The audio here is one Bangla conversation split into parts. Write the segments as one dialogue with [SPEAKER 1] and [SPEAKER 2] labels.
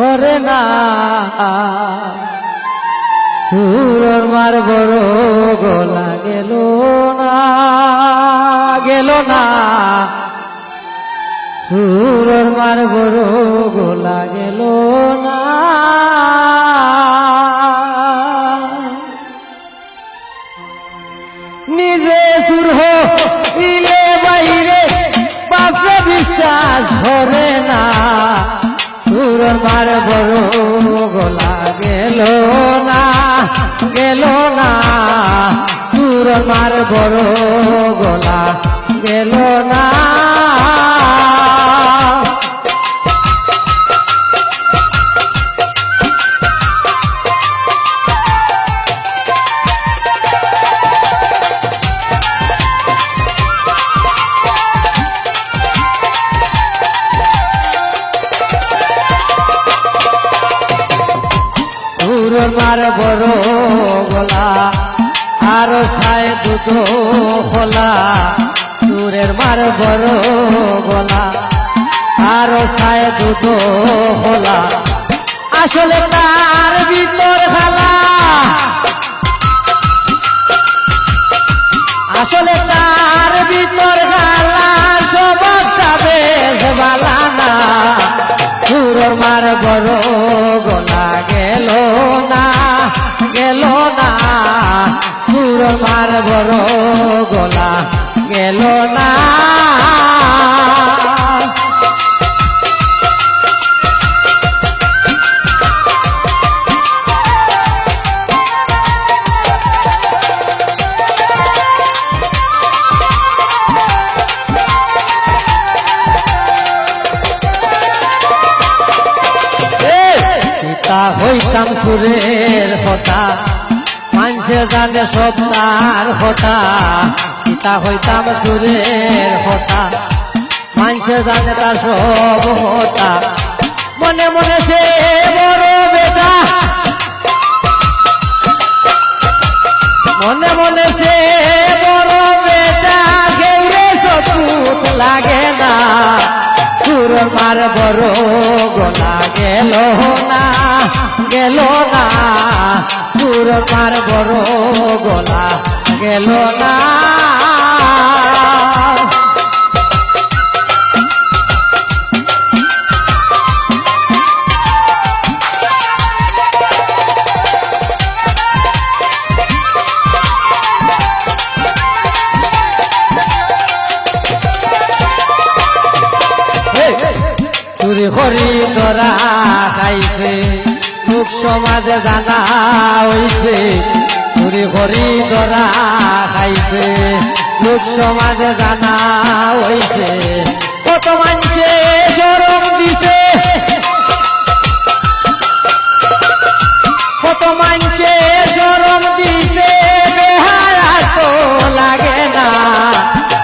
[SPEAKER 1] করে না সুরর মার বড় গলা গেল না সুরর মার বড় গলা গেল না নিজে সুর হইলে বাইরে বাপে বিশ্বাস ধরে না সুরর মার বড় গলা গেল না সুরর মার বড় গলা গেল না সুরর মার বড় গলা আর ছায় দুধ খোলা সুরের মার বড় গলা আর ছায় দুধ খোলা আসলে তার ভিতর খালা আসলে তার ভিতর খালা সবটা বেশ বালা না সুরর মার বড় গলা গেল না সুরর মার বড় গলা গেল না হইতাম সুরের কথা মানুষে জানে সব তার কথা পিতা হইতাম সুরের কথা মানুষে জানে তার সব কথা মনে মনে সে বড় বেটা মনে মনে সে বড় বেটা কেউরে সপুত লাগে না সুরর মার বড় গলা গেল না সুরর মার বড় গলা গেল না চুরি হরি ধরা খাইছে লোক সমাজে জানা হইছে চুরি হরি ধরা খাইছে লোক সমাজে জানা হইছে কত মানুষে শরম দিছে কত মানুষে শরম দিছে বেহায়া তো লাগে না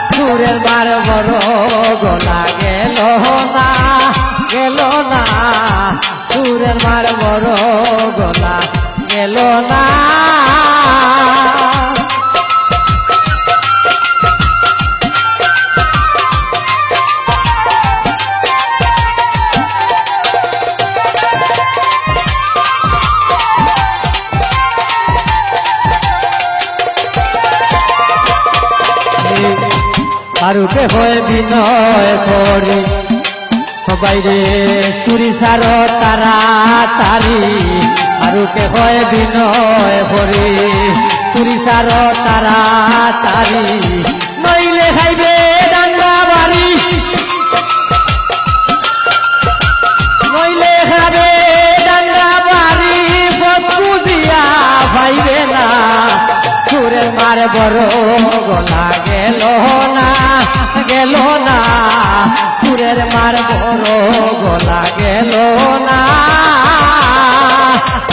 [SPEAKER 1] সুরের মার বড় গলা গেল না সুরের মার বড় গলা গেল না কারুকে হয়ে বিনয় করি বাইরে সুরি সার তারা তারি আরুকে হয় বিনয় হরি সুরি সার তারা তারি নইলে খাইবে ডাঙ্গা বাড়ি নইলে খাবে ডাঙ্গা বাড়ি বুঝিয়া পাইবে না সুরের মার বড় গলা গেল না সুরের মার বড় গলা গেল না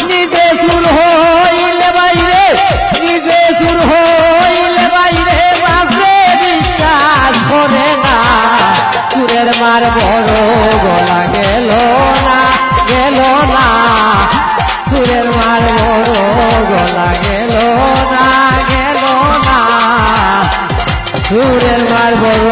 [SPEAKER 1] নিজে সুর হইলে বাইরে বাপরে বিশ্বাস করে না সুরের মার বড় গলা গেল না সুরের মার বড় গলা গেল না সুরের মার বড়